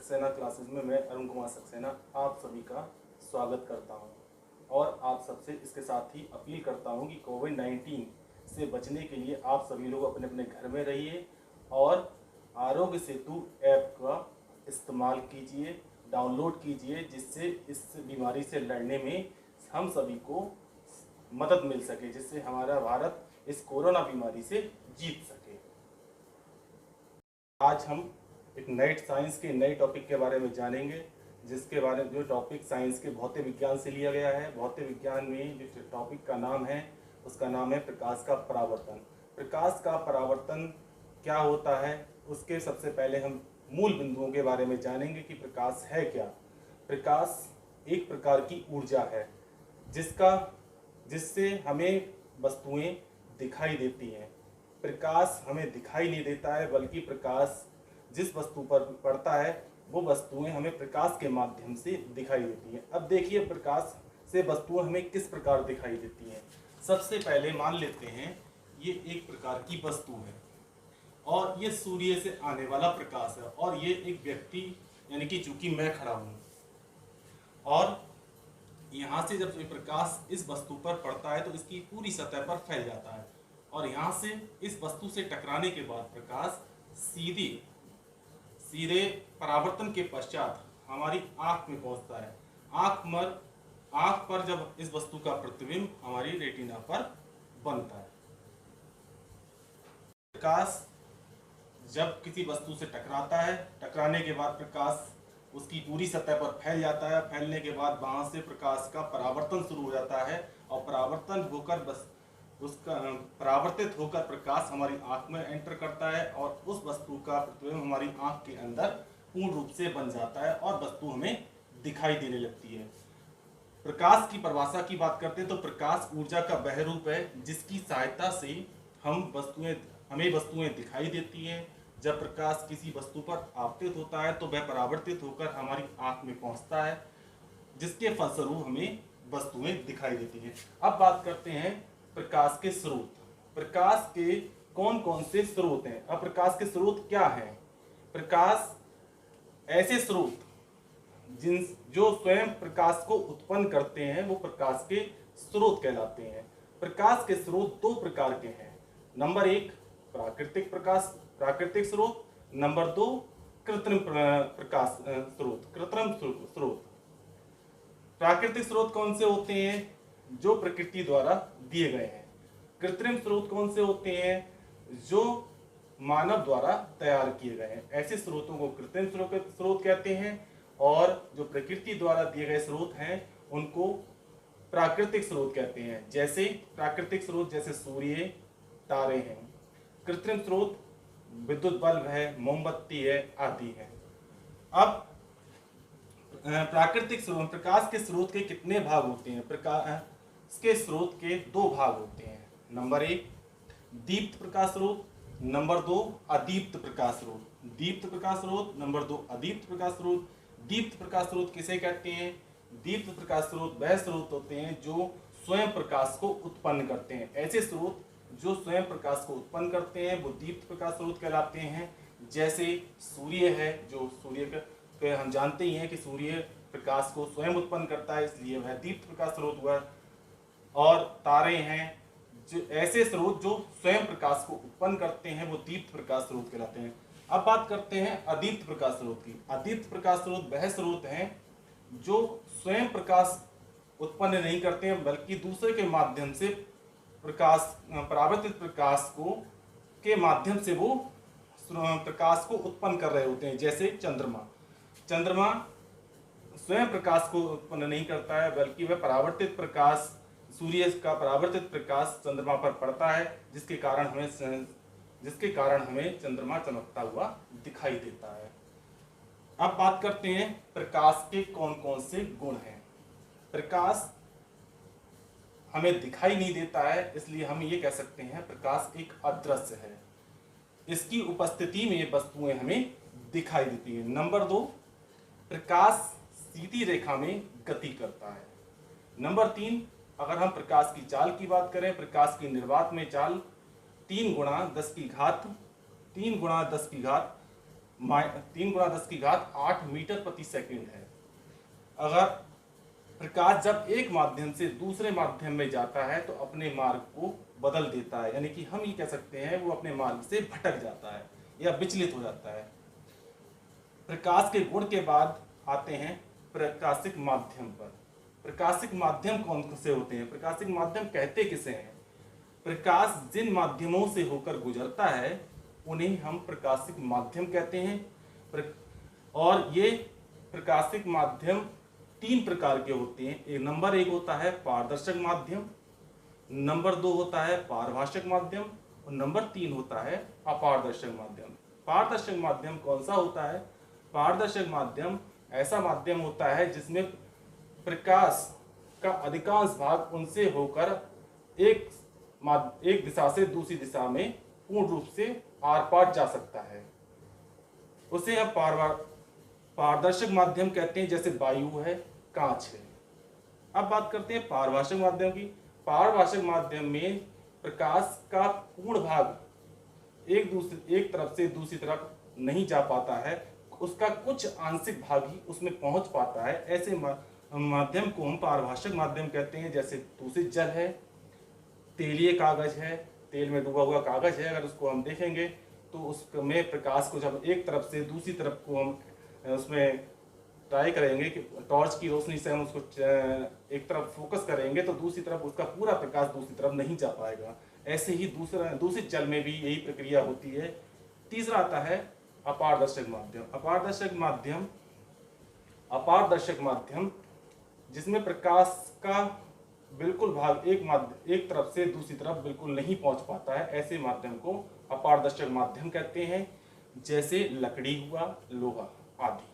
Saxena classes में मैं अरुण कुमार सक्सेना आप सभी का स्वागत करता हूं और आप सबसे इसके साथ ही अपील करता हूं कि कोविड-19 से बचने के लिए आप सभी लोग अपने अपने घर में रहिए और आरोग्य सेतु ऐप का इस्तेमाल कीजिए, डाउनलोड कीजिए, जिससे इस बीमारी से लड़ने में हम सभी को मदद मिल सके, जिससे हमारा भारत इस कोरोना बीमारी से जीत सके। आज हम एक नए साइंस के नए टॉपिक के बारे में जानेंगे, जिसके बारे में जो टॉपिक साइंस के भौतिक विज्ञान से लिया गया है। भौतिक विज्ञान में जो टॉपिक का नाम है उसका नाम है प्रकाश का परावर्तन। प्रकाश का परावर्तन क्या होता है, उसके सबसे पहले हम मूल बिंदुओं के बारे में जानेंगे कि प्रकाश है क्या। प्रकाश एक प्रकार की ऊर्जा है जिससे हमें वस्तुएं दिखाई देती हैं। प्रकाश हमें दिखाई नहीं देता है, बल्कि प्रकाश जिस वस्तु पर पड़ता है वो वस्तुएं हमें प्रकाश के माध्यम से दिखाई देती हैं। अब देखिए प्रकाश से वस्तुएं हमें किस प्रकार दिखाई देती हैं। सबसे पहले मान लेते हैं ये एक प्रकार की वस्तु है और ये सूर्य से आने वाला प्रकाश है और ये एक व्यक्ति यानी कि चूंकि मैं खड़ा हूँ और यहाँ से जब ये प्रकाश इस वस्तु पर पड़ता है तो इसकी पूरी सतह पर फैल जाता है और यहाँ से इस वस्तु से टकराने के बाद प्रकाश सीधे परावर्तन के पश्चात हमारी आंख में पहुंचता है। आंख पर जब इस वस्तु का प्रतिबिंब हमारी रेटिना पर बनता है। प्रकाश जब किसी वस्तु से टकराता है, टकराने के बाद प्रकाश उसकी पूरी सतह पर फैल जाता है। फैलने के बाद वहां से प्रकाश का परावर्तन शुरू हो जाता है और परावर्तित होकर प्रकाश हमारी आंख में एंटर करता है और उस वस्तु का प्रतिबिंब हमारी आंख के अंदर पूर्ण रूप से बन जाता है और वस्तु हमें दिखाई देने लगती है। प्रकाश की परिभाषा की बात करते हैं तो प्रकाश ऊर्जा का वह रूप है जिसकी सहायता से हमें वस्तुएं दिखाई देती हैं। जब प्रकाश किसी वस्तु पर आपतित होता है तो वह परावर्तित होकर हमारी आंख में पहुंचता है, जिसके फलस्वरूप हमें वस्तुएं दिखाई देती हैं। अब बात करते हैं प्रकाश के स्रोत। प्रकाश के कौन कौन से स्रोत हैं। अब प्रकाश के स्रोत क्या हैं। प्रकाश ऐसे स्रोत जो स्वयं प्रकाश को उत्पन्न करते हैं वो प्रकाश के स्रोत कहलाते हैं। प्रकाश के स्रोत दो प्रकार के हैं। नंबर एक प्राकृतिक स्रोत, नंबर दो कृत्रिम स्रोत। प्राकृतिक स्रोत कौन से होते हैं, जो प्रकृति द्वारा दिए गए हैं। कृत्रिम स्रोत कौन से होते हैं, जो मानव द्वारा तैयार किए गए हैं। ऐसे स्रोतों को कृत्रिम स्रोत कहते हैं और जो प्रकृति द्वारा दिए गए स्रोत हैं उनको प्राकृतिक स्रोत कहते हैं। जैसे प्राकृतिक स्रोत जैसे सूर्य, तारे हैं। कृत्रिम स्रोत विद्युत बल्ब है, मोमबत्ती है आदि है। अब प्राकृतिक स्रोत, प्रकाश के स्रोत के कितने भाग होते हैं। प्रकाश के स्रोत के दो भाग होते हैं। नंबर एक दीप्त प्रकाश स्रोत, नंबर दो अदीप्त प्रकाश स्रोत। दीप्त प्रकाश स्रोत, नंबर दो अदीप्त प्रकाश स्रोत। दीप्त प्रकाश स्रोत किसे कहते हैं। दीप्त प्रकाश स्रोत वह स्रोत होते हैं जो स्वयं प्रकाश को उत्पन्न करते हैं। ऐसे स्रोत जो स्वयं प्रकाश को उत्पन्न करते हैं वो दीप्त प्रकाश स्रोत कहलाते हैं। जैसे सूर्य है, जो सूर्य के हम जानते ही हैं कि सूर्य प्रकाश को स्वयं उत्पन्न करता है, इसलिए वह दीप्त प्रकाश स्रोत हुआ। और तारे हैं, जो ऐसे स्रोत जो स्वयं प्रकाश को उत्पन्न करते हैं वो दीप्त प्रकाश स्रोत कहलाते हैं। अब बात करते हैं अदीप्त प्रकाश स्रोत की। अदीप्त प्रकाश स्रोत वह स्रोत हैं जो स्वयं प्रकाश उत्पन्न नहीं करते हैं, बल्कि दूसरे के माध्यम से परावर्तित प्रकाश के माध्यम से वो प्रकाश को उत्पन्न कर रहे होते हैं। जैसे चंद्रमा स्वयं प्रकाश को उत्पन्न नहीं करता है, बल्कि वह परावर्तित प्रकाश, सूर्य का परावर्तित प्रकाश चंद्रमा पर पड़ता है, जिसके कारण हमें चंद्रमा चमकता हुआ दिखाई देता है। अब बात करते हैं प्रकाश के कौन कौन से गुण हैं। प्रकाश हमें दिखाई नहीं देता है, इसलिए हम ये कह सकते हैं प्रकाश एक अदृश्य है। इसकी उपस्थिति में वस्तुएं हमें दिखाई देती हैं। नंबर दो प्रकाश सीधी रेखा में गति करता है। नंबर तीन अगर हम प्रकाश की चाल की बात करें, प्रकाश की निर्वात में चाल 3 × 10 की घात 3 गुणा 10 की घात 8 मीटर प्रति सेकंड है। अगर प्रकाश जब एक माध्यम से दूसरे माध्यम में जाता है तो अपने मार्ग को बदल देता है, यानी कि हम ये कह सकते हैं वो अपने मार्ग से भटक जाता है या विचलित हो जाता है। प्रकाश के गुण के बाद आते हैं प्रकाशिक माध्यम पर। प्रकाशिक माध्यम कौन से होते हैं? प्रकाशिक माध्यम कहते किसे हैं? प्रकाश जिन माध्यमों से होकर गुजरता है उन्हें हम प्रकाशिक माध्यम कहते हैं। और ये प्रकाशिक माध्यम 3 प्रकार के होते हैं। नंबर 1 होता है पारदर्शक माध्यम, नंबर 2 होता है पारभाषक माध्यम और नंबर 3 होता है अपारदर्शक माध्यम। पारदर्शक माध्यम कौन सा होता है? पारदर्शक माध्यम ऐसा माध्यम होता है जिसमें प्रकाश का अधिकांश भाग उनसे होकर एक दिशा से दूसरी दिशा में पूर्ण रूप से आर पार जा सकता है। उसे हम पारदर्शक माध्यम कहते हैं, जैसे वायु है, कांच है। अब बात करते हैं पारभाषक माध्यम की। पारभाषक माध्यम में प्रकाश का पूर्ण भाग एक तरफ से दूसरी तरफ नहीं जा पाता है, उसका कुछ आंशिक भाग ही उसमें पहुंच पाता है। ऐसे माध्यम को हम पारभाषक माध्यम कहते हैं। जैसे दूषित जल है, तेलीय कागज है, तेल में डूबा हुआ कागज है, अगर उसको हम देखेंगे तो उसमें प्रकाश को जब एक तरफ से दूसरी तरफ को हम उसमें ट्राई करेंगे कि टॉर्च की रोशनी से हम उसको एक तरफ फोकस करेंगे तो दूसरी तरफ उसका पूरा प्रकाश दूसरी तरफ नहीं जा पाएगा। ऐसे ही दूषित जल में भी यही प्रक्रिया होती है। तीसरा आता है अपारदर्शक माध्यम। अपारदर्शक माध्यम जिसमें प्रकाश का बिल्कुल भाग एक तरफ से दूसरी तरफ बिल्कुल नहीं पहुंच पाता है, ऐसे माध्यम को अपारदर्शक माध्यम कहते हैं। जैसे लकड़ी हुआ, लोहा आदि।